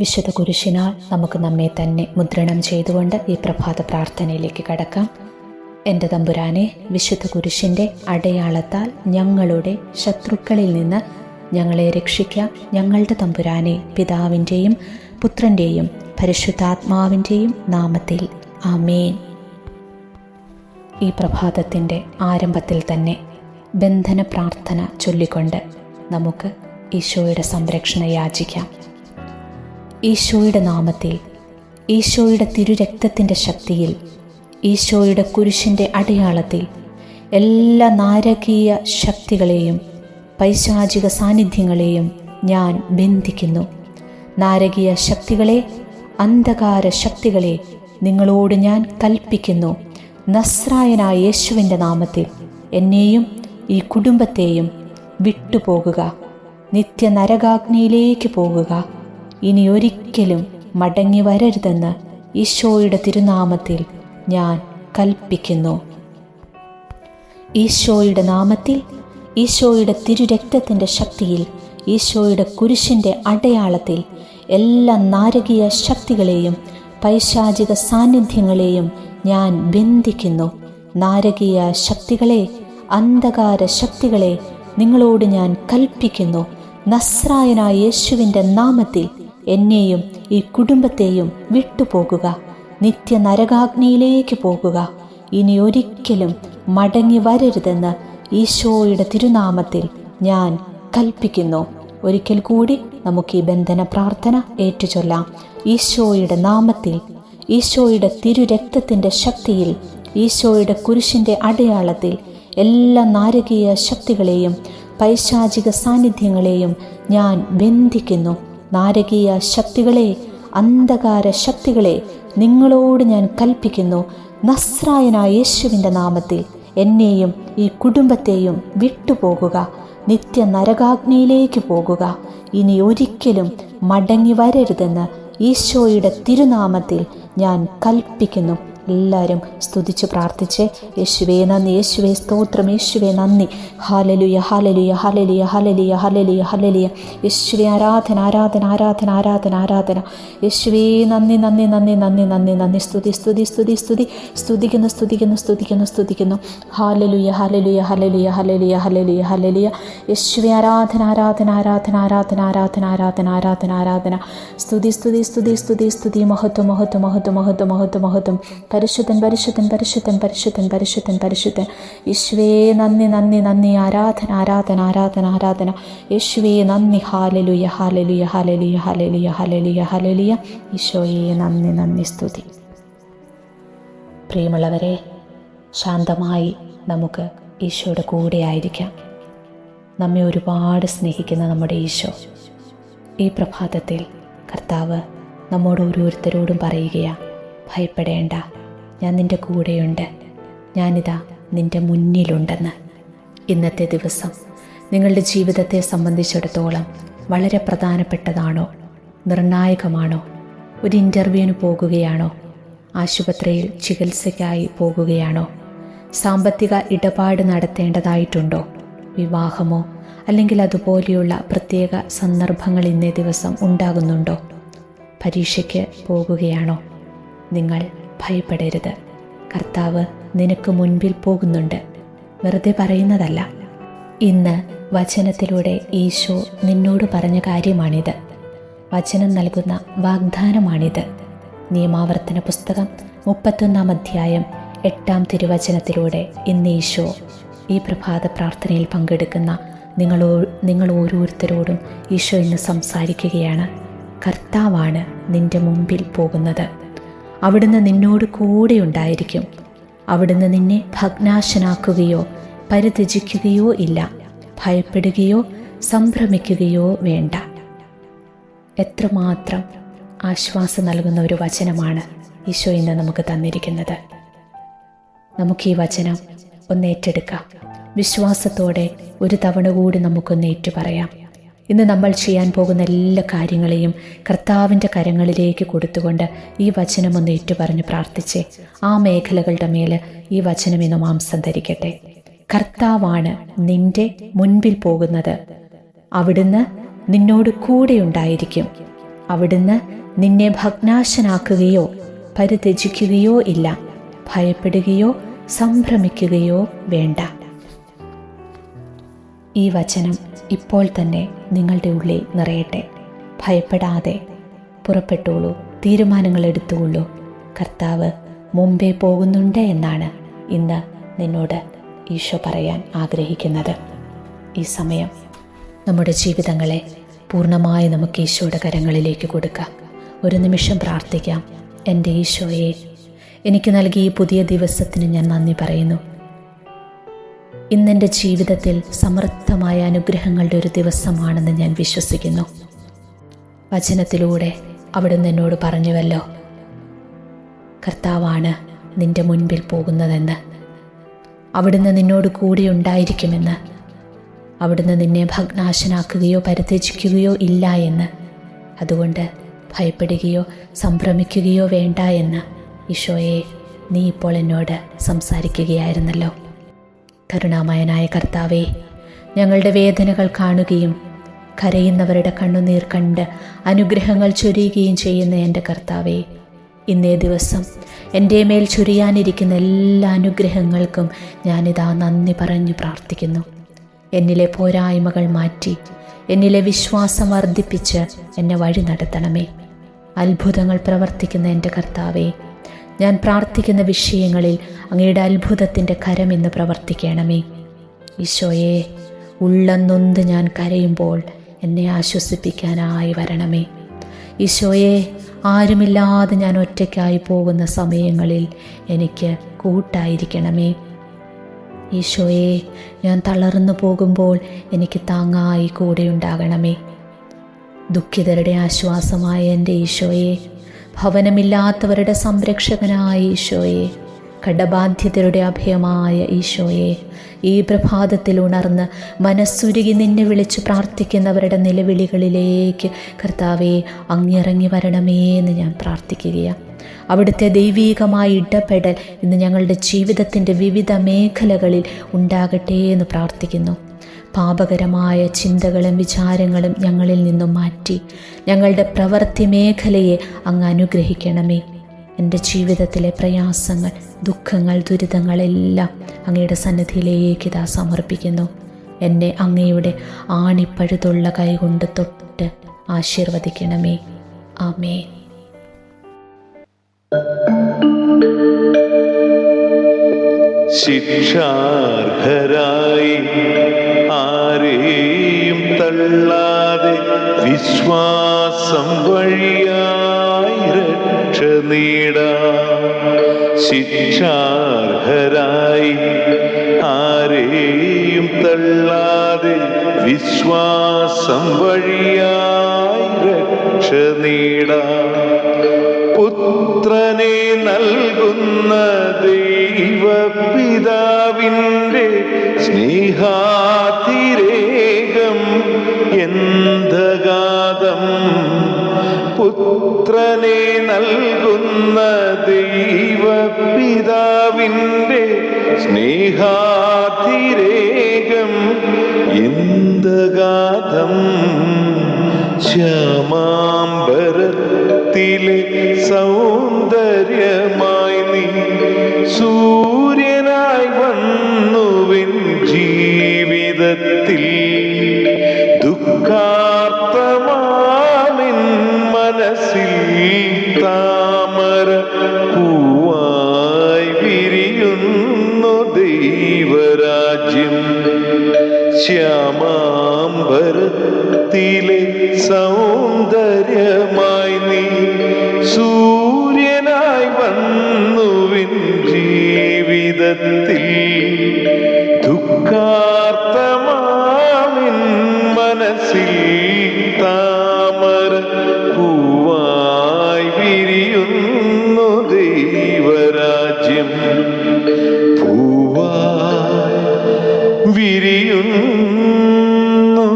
വിശുദ്ധ കുരിശിനാൽ നമുക്ക് നമ്മെ തന്നെ മുദ്രണം ചെയ്തുകൊണ്ട് ഈ പ്രഭാത പ്രാർത്ഥനയിലേക്ക് കടക്കാം. എൻ്റെ തമ്പുരാനെ, വിശുദ്ധ കുരിശിൻ്റെ അടയാളത്താൽ ഞങ്ങളുടെ ശത്രുക്കളിൽ നിന്ന് ഞങ്ങളെ രക്ഷിക്കാം. ഞങ്ങളുടെ തമ്പുരാനെ, പിതാവിൻ്റെയും പുത്രൻ്റെയും പരിശുദ്ധാത്മാവിൻ്റെയും നാമത്തിൽ ആമേൻ. ഈ പ്രഭാതത്തിൻ്റെ ആരംഭത്തിൽ തന്നെ ബന്ധന പ്രാർത്ഥന ചൊല്ലിക്കൊണ്ട് നമുക്ക് ഈശോയുടെ സംരക്ഷണ യാചിക്കാം. ഈശോയുടെ നാമത്തിൽ, ഈശോയുടെ തിരുരക്തത്തിൻ്റെ ശക്തിയിൽ, ഈശോയുടെ കുരിശിൻ്റെ അടയാളത്തിൽ എല്ലാ നാരകീയ ശക്തികളെയും പൈശാചിക സാന്നിധ്യങ്ങളെയും ഞാൻ ബന്ധിക്കുന്നു. നാരകീയ ശക്തികളെ, അന്ധകാര ശക്തികളെ, നിങ്ങളോട് ഞാൻ കൽപ്പിക്കുന്നു. നസ്രായനായ യേശുവിൻ്റെ നാമത്തിൽ എന്നെയും ഈ കുടുംബത്തെയും വിട്ടുപോകുക. നിത്യനരകാഗ്നിയിലേക്ക് പോകുക. ഇനി ഒരിക്കലും മടങ്ങി വരരുതെന്ന് ഈശോയുടെ തിരുനാമത്തിൽ ഞാൻ കൽപ്പിക്കുന്നു. ഈശോയുടെ നാമത്തിൽ, ഈശോയുടെ തിരുരക്തത്തിൻ്റെ ശക്തിയിൽ, ഈശോയുടെ കുരിശിൻ്റെ അടയാളത്തിൽ എല്ലാ നാരകീയ ശക്തികളെയും പൈശാചിക സാന്നിധ്യങ്ങളെയും ഞാൻ ബന്ധിക്കുന്നു. നാരകീയ ശക്തികളെ, അന്ധകാര ശക്തികളെ, നിങ്ങളോട് ഞാൻ കൽപ്പിക്കുന്നു. നസ്രായനായ യേശുവിൻ്റെ നാമത്തിൽ എന്നെയും ഈ കുടുംബത്തെയും വിട്ടുപോകുക. നിത്യനരകാഗ്നിയിലേക്ക് പോകുക. ഇനി ഒരിക്കലും മടങ്ങി വരരുതെന്ന് ഈശോയുടെ തിരുനാമത്തിൽ ഞാൻ കൽപ്പിക്കുന്നു. ഒരിക്കൽ കൂടി നമുക്ക് ഈ ബന്ധന പ്രാർത്ഥന ഏറ്റുചൊല്ലാം. ഈശോയുടെ നാമത്തിൽ, ഈശോയുടെ തിരുരക്തത്തിൻ്റെ ശക്തിയിൽ, ഈശോയുടെ കുരിശിൻ്റെ അടയാളത്തിൽ എല്ലാ നാരകീയ ശക്തികളെയും പൈശാചിക സാന്നിധ്യങ്ങളെയും ഞാൻ ബന്ധിക്കുന്നു. നാരകീയ ശക്തികളെ, അന്ധകാര ശക്തികളെ, നിങ്ങളോട് ഞാൻ കൽപ്പിക്കുന്നു. നസ്രായനായ യേശുവിൻ്റെ നാമത്തിൽ എന്നെയും ഈ കുടുംബത്തെയും വിട്ടുപോകുക. നിത്യനരകാഗ്നിയിലേക്ക് പോകുക. ഇനി ഒരിക്കലും മടങ്ങി വരരുതെന്ന് ഈശോയുടെ തിരുനാമത്തിൽ ഞാൻ കൽപ്പിക്കുന്നു. എല്ലാവരും സ്തുതിച്ച് പ്രാർത്ഥിച്ച്, യേശുവേ നന്ദി, യേശുവേ സ്തോത്രം, യേശുവേ നന്ദി, hallelujah hallelujah hallelujah hallelujah hallelujah hallelujah. യേശുവേ ആരാധന ആരാധന ആരാധന ആരാധന ആരാധന. യേശുവേ നന്ദി നന്ദി നന്ദി നന്ദി നന്ദി നന്ദി. സ്തുതി സ്തുതി സ്തുതി സ്തുതി. സ്തുതിക്കുന്നു സ്തുതിക്കുന്നു സ്തുതിക്കുന്നു സ്തുതിക്കുന്നു. Hallelujah hallelujah hallelujah hallelujah hallelujah hallelujah. യേശുവേ ആരാധന ആരാധന ആരാധന ആരാധന ആരാധന ആരാധന ആരാധന ആരാധന. സ്തുതി സ്തുതി സ്തുതി സ്തുതി സ്തുതി. മഹത്വം മഹത്വം മഹത്വം മഹത്വം മഹത്വം മഹത്വം. പരിശുദ്ധൻ പരിശുദ്ധൻ പരിശുദ്ധൻ പരിശുദ്ധൻ പരിശുദ്ധൻ പരിശുദ്ധൻ. യേശുവേ നന്ദി നന്ദി നന്ദി. ആരാധന ആരാധന ആരാധന ആരാധന. യേശുവേ നന്ദി. Hallelujah hallelujah hallelujah hallelujah hallelujah hallelujah. ഈശോയെ നന്ദി നന്ദി സ്തുതി. പ്രിയമുള്ളവരെ, ശാന്തമായി നമുക്ക് ഈശോയുടെ കൂടെ ആയിരിക്കാം. നമ്മെ ഒരുപാട് സ്നേഹിക്കുന്ന നമ്മുടെ ഈശോ ഈ പ്രഭാതത്തിൽ കർത്താവ് നമ്മോട് ഓരോരുത്തരോടും പറയുകയാണ്, ഭയപ്പെടേണ്ട, ഞാൻ നിൻ്റെ കൂടെയുണ്ട്, ഞാനിതാ നിൻ്റെ മുന്നിലുണ്ടെന്ന്. ഇന്നത്തെ ദിവസം നിങ്ങളുടെ ജീവിതത്തെ സംബന്ധിച്ചിടത്തോളം വളരെ പ്രധാനപ്പെട്ടതാണോ? നിർണായകമാണോ? ഒരു ഇൻ്റർവ്യൂവിന് പോകുകയാണോ? ആശുപത്രിയിൽ ചികിത്സയ്ക്കായി പോകുകയാണോ? സാമ്പത്തിക ഇടപാട് നടത്തേണ്ടതായിട്ടുണ്ടോ? വിവാഹമോ അല്ലെങ്കിൽ അതുപോലെയുള്ള പ്രത്യേക സന്ദർഭങ്ങൾ ഇന്നേ ദിവസം ഉണ്ടാകുന്നുണ്ടോ? പരീക്ഷയ്ക്ക് പോകുകയാണോ? നിങ്ങൾ ഭയപ്പെടരുത്. കർത്താവ് നിനക്ക് മുൻപിൽ പോകുന്നുണ്ട്. വെറുതെ പറയുന്നതല്ല. ഇന്ന് വചനത്തിലൂടെ ഈശോ നിന്നോട് പറഞ്ഞ കാര്യമാണിത്. വചനം നൽകുന്ന വാഗ്ദാനമാണിത്. നിയമാവർത്തന പുസ്തകം 31 അധ്യായം 8 തിരുവചനത്തിലൂടെ ഇന്ന് ഈശോ ഈ പ്രഭാത പ്രാർത്ഥനയിൽ പങ്കെടുക്കുന്ന നിങ്ങൾ ഓരോരുത്തരോടും ഈശോ ഇന്ന് സംസാരിക്കുകയാണ്. കർത്താവാണ് നിൻ്റെ മുമ്പിൽ പോകുന്നത്. അവിടുന്ന് നിന്നോട് കൂടെ ഉണ്ടായിരിക്കും. അവിടുന്ന് നിന്നെ ഭഗ്നാശനാക്കുകയോ പരിത്യജിക്കുകയോ ഇല്ല. ഭയപ്പെടുകയോ സംഭ്രമിക്കുകയോ വേണ്ട. എത്രമാത്രം ആശ്വാസം നൽകുന്ന ഒരു വചനമാണ് ഈശോ ഇന്ന് നമുക്ക് തന്നിരിക്കുന്നത്. നമുക്ക് ഈ വചനം ഒന്ന് ഏറ്റെടുക്കാം. വിശ്വാസത്തോടെ ഒരു തവണ കൂടി നമുക്കൊന്ന് ഏറ്റുപറയാം. ഇന്ന് നമ്മൾ ചെയ്യാൻ പോകുന്ന എല്ലാ കാര്യങ്ങളെയും കർത്താവിൻ്റെ കരങ്ങളിലേക്ക് കൊടുത്തുകൊണ്ട് ഈ വചനം ഒന്ന് ഏറ്റുപറഞ്ഞ് പ്രാർത്ഥിച്ച് ആ മേഖലകളുടെ മേൽ ഈ വചനം ഇന്ന് മാംസം ധരിക്കട്ടെ. കർത്താവാണ് നിന്റെ മുൻപിൽ പോകുന്നത്. അവിടുന്ന് നിന്നോട് കൂടെയുണ്ടായിരിക്കും. അവിടുന്ന് നിന്നെ ഭഗ്നാശനാക്കുകയോ പരിത്യജിക്കുകയോ ഇല്ല. ഭയപ്പെടുകയോ സംഭ്രമിക്കുകയോ വേണ്ട. ഈ വചനം ഇപ്പോൾ തന്നെ നിങ്ങളുടെ ഉള്ളിൽ നിറയട്ടെ. ഭയപ്പെടാതെ പുറപ്പെട്ടോളൂ, തീരുമാനങ്ങൾ എടുത്തുകൊള്ളൂ. കർത്താവ് മുമ്പേ പോകുന്നുണ്ട് എന്നാണ് ഇന്ന് നിന്നോട് ഈശോ പറയാൻ ആഗ്രഹിക്കുന്നത്. ഈ സമയം നമ്മുടെ ജീവിതങ്ങളെ പൂർണ്ണമായി നമുക്ക് ഈശോയുടെ കരങ്ങളിലേക്ക് കൊടുക്കാം. ഒരു നിമിഷം പ്രാർത്ഥിക്കാം. എൻ്റെ ഈശോയെ, എനിക്ക് നൽകിയ ഈ പുതിയ ദിവസത്തിന് ഞാൻ നന്ദി പറയുന്നു. ഇന്നെൻ്റെ ജീവിതത്തിൽ സമൃദ്ധമായ അനുഗ്രഹങ്ങളുടെ ഒരു ദിവസമാണെന്ന് ഞാൻ വിശ്വസിക്കുന്നു. വചനത്തിലൂടെ അവിടുന്ന് എന്നോട് പറഞ്ഞുവല്ലോ, കർത്താവാണ് നിന്റെ മുൻപിൽ പോകുന്നതെന്ന്, അവിടുന്ന് നിന്നോട് കൂടെ ഉണ്ടായിരിക്കുമെന്ന്, അവിടുന്ന് നിന്നെ ഭഗ്നാശനാക്കുകയോ പരിത്യജിക്കുകയോ ഇല്ല എന്ന്, അതുകൊണ്ട് ഭയപ്പെടുകയോ സംഭ്രമിക്കുകയോ വേണ്ട എന്ന് ഈശോയെ നീ ഇപ്പോൾ എന്നോട് സംസാരിക്കുകയായിരുന്നല്ലോ. കരുണാമയനായ കർത്താവേ, ഞങ്ങളുടെ വേദനകൾ കാണുകയും കരയുന്നവരുടെ കണ്ണുനീർ കണ്ട് അനുഗ്രഹങ്ങൾ ചൊരിയുകയും ചെയ്യുന്ന എൻ്റെ കർത്താവേ, ഇന്നേ ദിവസം എൻ്റെ മേൽ ചൊരിയാനിരിക്കുന്ന എല്ലാ അനുഗ്രഹങ്ങൾക്കും ഞാനിതാ നന്ദി പറഞ്ഞു പ്രാർത്ഥിക്കുന്നു. എന്നിലെ പോരായ്മകൾ മാറ്റി എന്നിലെ വിശ്വാസം വർദ്ധിപ്പിച്ച് എന്നെ വഴി നടത്തണമേ. അത്ഭുതങ്ങൾ പ്രവർത്തിക്കുന്ന എൻ്റെ കർത്താവേ, ഞാൻ പ്രാർത്ഥിക്കുന്ന വിഷയങ്ങളിൽ അങ്ങയുടെ അത്ഭുതത്തിൻ്റെ കരം ഇന്ന് പ്രവർത്തിക്കണമേ. ഈശോയെ, ഉള്ളം നൊന്ത് ഞാൻ കരയുമ്പോൾ എന്നെ ആശ്വസിപ്പിക്കാനായി വരണമേ. ഈശോയെ, ആരുമില്ലാതെ ഞാൻ ഒറ്റയ്ക്കായി പോകുന്ന സമയങ്ങളിൽ എനിക്ക് കൂട്ടായിരിക്കണമേ. ഈശോയെ, ഞാൻ തളർന്നു പോകുമ്പോൾ എനിക്ക് താങ്ങായി കൂടെ ഉണ്ടാകണമേ. ദുഃഖിതരുടെ ആശ്വാസമായ എൻ്റെ ഈശോയെ, ഭവനമില്ലാത്തവരുടെ സംരക്ഷകനായ ഈശോയെ, കടബാധ്യതരുടെ അഭയമായ ഈശോയെ, ഈ പ്രഭാതത്തിൽ ഉണർന്ന് മനസ്സുരുകി നിന്നെ വിളിച്ച് പ്രാർത്ഥിക്കുന്നവരുടെ നിലവിളികളിലേക്ക് കർത്താവേ അങ്ങിറങ്ങി വരണമേ എന്ന് ഞാൻ പ്രാർത്ഥിക്കുകയാണ്. അവിടുത്തെ ദൈവീകമായ ഇടപെടൽ ഇന്ന് ഞങ്ങളുടെ ജീവിതത്തിൻ്റെ വിവിധ മേഖലകളിൽ ഉണ്ടാകട്ടെ എന്ന് പ്രാർത്ഥിക്കുന്നു. പാപകരമായ ചിന്തകളും വിചാരങ്ങളും ഞങ്ങളിൽ നിന്നും മാറ്റി ഞങ്ങളുടെ പ്രവൃത്തി മേഖലയെ അങ്ങ് അനുഗ്രഹിക്കണമേ. എൻ്റെ ജീവിതത്തിലെ പ്രയാസങ്ങൾ, ദുഃഖങ്ങൾ, ദുരിതങ്ങളെല്ലാം അങ്ങയുടെ സന്നിധിയിലേക്ക് ഇതാ സമർപ്പിക്കുന്നു. എന്നെ അങ്ങയുടെ ആണിപ്പഴുതുള്ള കൈകൊണ്ട് തൊട്ട് ആശീർവദിക്കണമേ. ആമേൻ. ശിക്ഷാർഹരായി ആരെയും തള്ളാതെ വിശ്വാസം വഴിയായി രക്ഷ നേടാം. ശിക്ഷാർഹരായി ആരെയും തള്ളാതെ വിശ്വാസം വഴിയായി രക്ഷ നേടാം. പുത്രനെ നൽകുന്ന ദൈവപിതാവിൻ്റെ സ്നേഹാതിരേകം എന്തഗാധം. പുത്രനെ നൽകുന്ന ദൈവപിതാവിൻ്റെ സ്നേഹാതിരേകം എന്തഗാധം. ശ്യാമാംബരത്തിലെ സൗന്ദര്യമായി നീ സൂര്യനായി വന്നുവിൻ ജീവിതത്തിൽ. ദുഃഖാർത്തമാമിൻ മനസ്സിൽ താമര പൂവായി വിരിയുന്നു ദൈവരാജ്യം. ശ്യാമാംബരത്തിലെ സൗന്ദര്യമായി നീ സൂര്യനായി വന്നുവിൻ ജീവിതത്തിൽ. ദുഃഖാർത്തമാമിൻ മനസ്സിൽ താമര പൂവായി വിരിയുന്നു ദൈവരാജ്യം. പൂവായി വിരിയുന്നു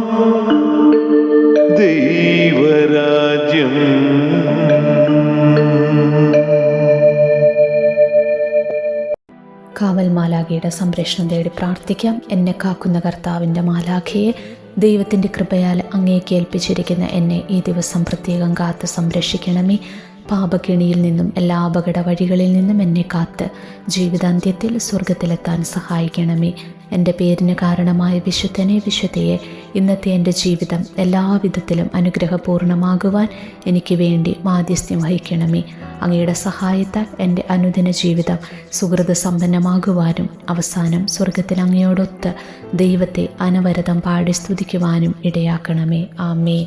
ദൈവരാജ്യം. കാവൽ മാലാഖയുടെ സംരക്ഷണം തേടി പ്രാർത്ഥിക്കാം. എന്നെ കാക്കുന്ന കർത്താവിൻ്റെ മാലാഖയെ ദൈവത്തിൻ്റെ കൃപയാൽ അങ്ങേക്ക് ഏൽപ്പിച്ചിരിക്കുന്ന എന്നെ ഈ ദിവസം പ്രത്യേകം കാത്ത് സംരക്ഷിക്കണമേ. പാപക്കെണിയിൽ നിന്നും എല്ലാ അപകട വഴികളിൽ നിന്നും എന്നെ കാത്ത് ജീവിതാന്ത്യത്തിൽ സ്വർഗത്തിലെത്താൻ സഹായിക്കണമേ. എൻ്റെ പേരിന് കാരണമായ വിശുദ്ധനെ, വിശുദ്ധയെ, ഇന്നത്തെ എൻ്റെ ജീവിതം എല്ലാവിധത്തിലും അനുഗ്രഹപൂർണമാകുവാൻ എനിക്ക് വേണ്ടി മാധ്യസ്ഥ്യം വഹിക്കണമേ. അങ്ങയുടെ സഹായത്താൽ എൻ്റെ അനുദിന ജീവിതം സുഹൃത സമ്പന്നമാകുവാനും അവസാനം സ്വർഗത്തിൽ അങ്ങയോടൊത്ത് ദൈവത്തെ അനവരതം പാടി സ്തുതിക്കുവാനും ഇടയാക്കണമേ. ആമേൻ.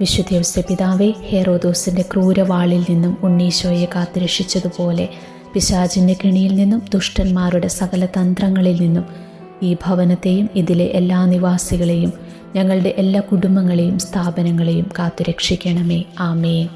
വിശുദ്ധ ഔസേപ്പിതാവേ, ഹെറോദോസിൻ്റെ ക്രൂരവാളിൽ നിന്നും ഉണ്ണീശോയെ കാത്തുരക്ഷിച്ചതുപോലെ പിശാചിൻ്റെ കെണിയിൽ നിന്നും ദുഷ്ടന്മാരുടെ സകല തന്ത്രങ്ങളിൽ നിന്നും ഈ ഭവനത്തെയും ഇതിലെ എല്ലാ നിവാസികളെയും ഞങ്ങളുടെ എല്ലാ കുടുംബങ്ങളെയും സ്ഥാപനങ്ങളെയും കാത്തുരക്ഷിക്കണമേ. ആമേൻ.